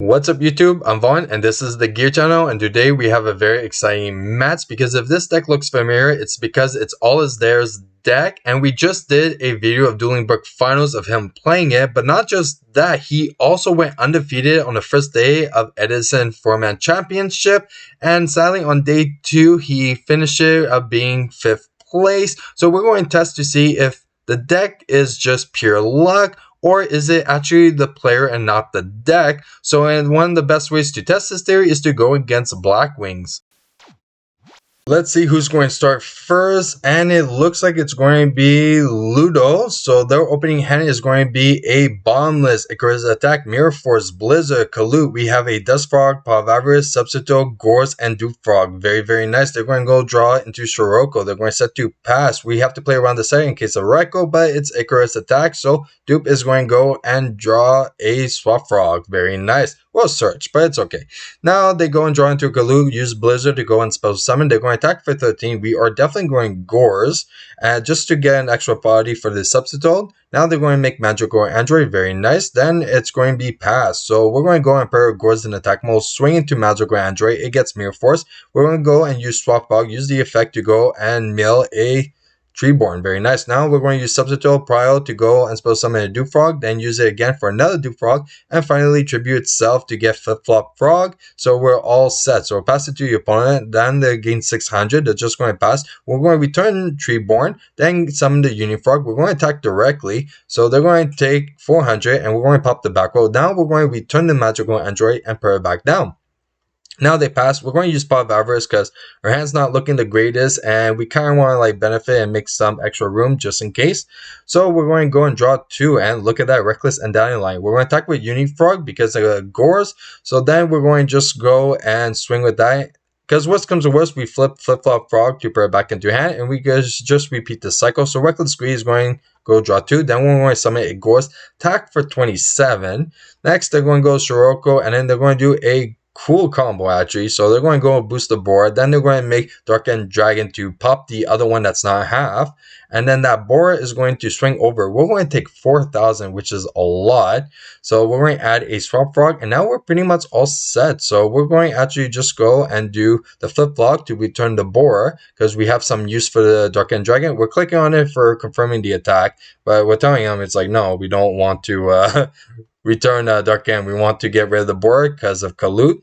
What's up YouTube, I'm Vaughn and this is the Gear channel, and today we have a very exciting match because if this deck looks familiar, it's because it's Allisdair's deck, and we just did a video of Dueling Book Finals of him playing it, but not just that, he also went undefeated on the first day of Edison Format Championship, and sadly on day 2 he finished it up being 5th place. So we're going to test to see if the deck is just pure luck, or is it actually the player and not the deck? So, and one of the best ways to test this theory is to go against Blackwings. Let's see who's going to start first, and it looks like it's going to be Ludo. So their opening hand is going to be a Bottomless, Icarus Attack, Mirror Force, Blizzard, Kalut. We have a Dust Frog, Pavavris, Substitute, Gorse, and Dupe Frog. Very, very nice. They're going to go draw into Shiroko. They're going to set to pass. We have to play around the side in case of Reiko, but it's Icarus Attack. So Dupe is going to go and draw a Swap Frog. Very nice. Well, search, but it's okay. Now they go and draw into Kalut, use Blizzard to go and spell summon. They're going to attack for 13. We are definitely going Gorse, just to get an extra body for the substitute. Now they're going to make Magical Android. Very nice. Then it's going to be pass. So we're going to go and pair Gorse in attack mode, swing into Magical Android. It gets Mirror Force. We're going to go and use Swap Bug, use the effect to go and mill a Treeborn. Very nice. Now we're going to use Substitute Prio to go and spell summon a Dupe Frog, then use it again for another Dupe Frog, and finally Tribute itself to get Flip Flop Frog. So we're all set. So we'll pass it to your opponent, then they gain 600. They're just going to pass. We're going to return Treeborn, then summon the Union Frog. We're going to attack directly. So they're going to take 400, and we're going to pop the back row. Now we're going to return the Magical Android and pair it back down. Now they pass. We're going to use Pot of Avarice because our hand's not looking the greatest, and we kind of want to like benefit and make some extra room just in case. So we're going to go and draw 2, and look at that, Reckless and Dandelion. We're going to attack with Union Frog because of Gorse. So then we're going to just go and swing with that. Because worst comes to worst, we flip Flop Frog to pair it back into hand, and we just repeat the cycle. So Reckless Greed is going to go draw 2. Then we're going to summon a Gorse, attack for 27. Next, they're going to go Shiroko, and then they're going to do a cool combo actually. So they're going to go and boost the board, then they're going to make Dark End Dragon to pop the other one that's not half, and then that board is going to swing over. We're going to take 4,000, which is a lot. So we're going to add a Swap Frog, and now we're pretty much all set. So we're going to actually just go and do the Flip Flop to return the board because we have some use for the Dark End Dragon. We're clicking on it for confirming the attack, but we're telling them it's like, no, we don't want to return Dark End. We want to get rid of the board because of Kalut.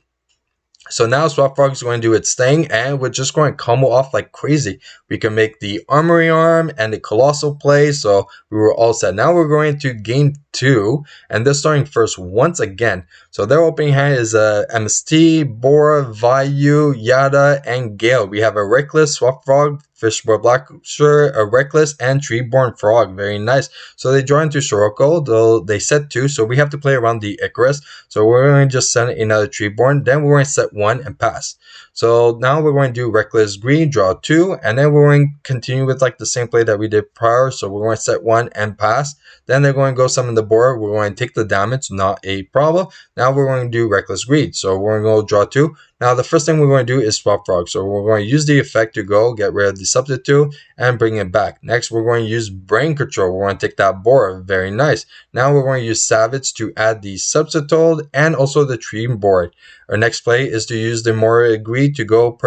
So now Swap Frog is going to do its thing, and we're just going to combo off like crazy. We can make the Armory Arm and the Colossal play, so we were all set. Now we're going to game 2, and they're starting first once again. So their opening hand is MST, Bora, Vayu, Yada, and Gale. We have a Reckless, Swap Frog, Fishboard Blacksher, a Reckless, and Treeborn Frog. Very nice. So they draw into Shiroko, though they set 2, so we have to play around the Icarus. So we're going to just send another Treeborn, then we're going to set 1 and pass. So now we're going to do Reckless Green, draw 2, and then we're going to continue with like the same play that we did prior. So we're going to set 1 and pass. Then they're going to go summon the board. We're going to take the damage, not a problem. Now we're going to do Reckless Greed. So we're going to go draw 2. Now the first thing we're going to do is Swap Frog. So we're going to use the effect to go get rid of the substitute and bring it back. Next we're going to use Brain Control. We're going to take that board. Very nice. Now we're going to use Savage to add the substitute and also the tree board. Our next play is to use the Mora Greed to go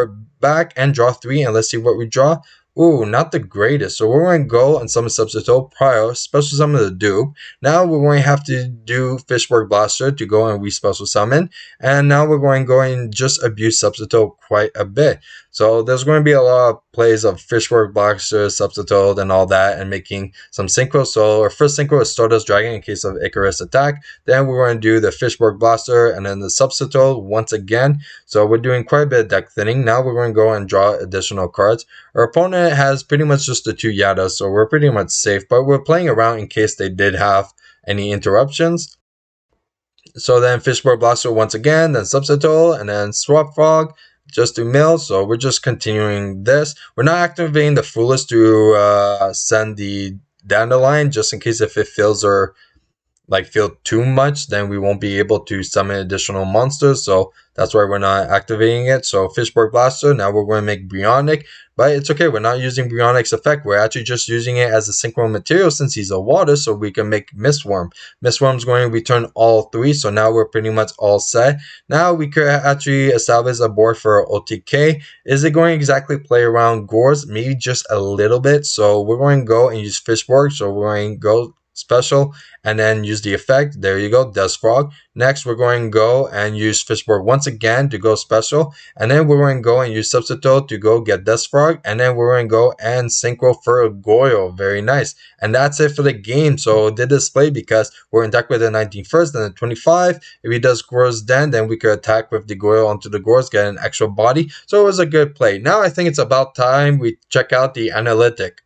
back and draw 3, and let's see what we draw. Ooh, not the greatest. So we're going to go and summon Substitute prior, special summon the Dupe. Now we're going to have to do Fishboard Blaster to go and re-special summon. And now we're going to go and just abuse Substitute quite a bit. So there's going to be a lot of plays of Fishboard Blaster, Substitute, and all that, and making some synchro. So our first synchro is Stardust Dragon in case of Icarus attack. Then we're going to do the Fishboard Blaster and then the Substitute once again. So we're doing quite a bit of deck thinning. Now we're going to go and draw additional cards. Our opponent has pretty much just the 2 Yadas, so we're pretty much safe, but we're playing around in case they did have any interruptions. So then Fishboard Blaster once again, then Substitute, and then Swap Frog just to mill. So we're just continuing this. We're not activating the Foolish to send the Dandelion just in case if it fills our like feel too much, then we won't be able to summon additional monsters. So that's why we're not activating it. So Fishborg Blaster, now we're going to make Brionac, but it's okay. We're not using Brionac's effect. We're actually just using it as a synchro material since he's a water, so we can make Mistworm. Mistworm's going to return all 3, so now we're pretty much all set. Now we could actually establish a board for OTK. Is it going to exactly play around Gores? Maybe just a little bit. So we're going to go and use Fishborg. So we're going to go special and then use the effect. There you go, Death Frog. Next, we're going to go and use Fishborg once again to go special, and then we're going to go and use Substitute to go get Death Frog, and then we're going to go and synchro for a Goyo. Very nice. And that's it for the game. So did display because we're in deck with the 19 first and the 25. If he does Gores then we could attack with the Goyo onto the Gores, get an extra body. So it was a good play. Now I think it's about time we check out the analytic.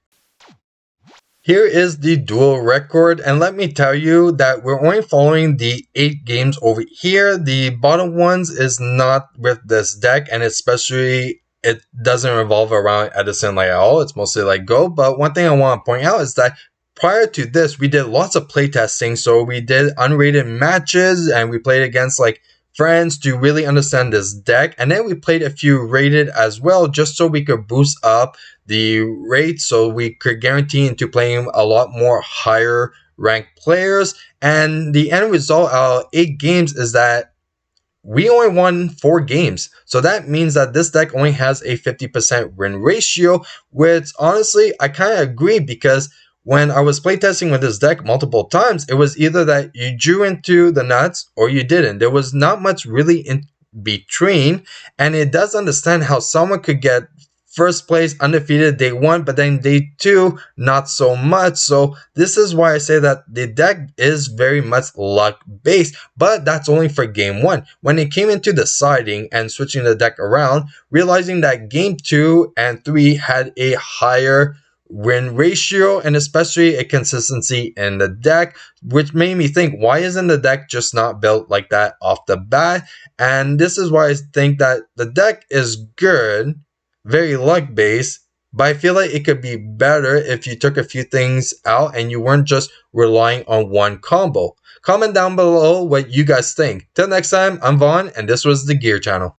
Here is the duel record, and let me tell you that we're only following the 8 games over here. The bottom ones is not with this deck, and especially it doesn't revolve around Edison like at all. It's mostly like Go. But one thing I want to point out is that prior to this, we did lots of playtesting. So we did unrated matches, and we played against like friends to really understand this deck, and then we played a few rated as well, just so we could boost up the rate, so we could guarantee into playing a lot more higher ranked players. And the end result out of 8 games is that we only won 4 games. So that means that this deck only has a 50% win ratio, which honestly I kind of agree, because when I was playtesting with this deck multiple times, it was either that you drew into the nuts or you didn't. There was not much really in between, and it does understand how someone could get first place undefeated day 1, but then day 2 not so much. So this is why I say that the deck is very much luck based, but that's only for game 1. When it came into deciding and switching the deck around, realizing that game 2 and 3 had a higher win ratio and especially a consistency in the deck, which made me think, why isn't the deck just not built like that off the bat? And this is why I think that the deck is good, very luck based, but I feel like it could be better if you took a few things out and you weren't just relying on one combo. Comment down below what you guys think. Till next time, I'm Vaughn, and this was the Gear Channel.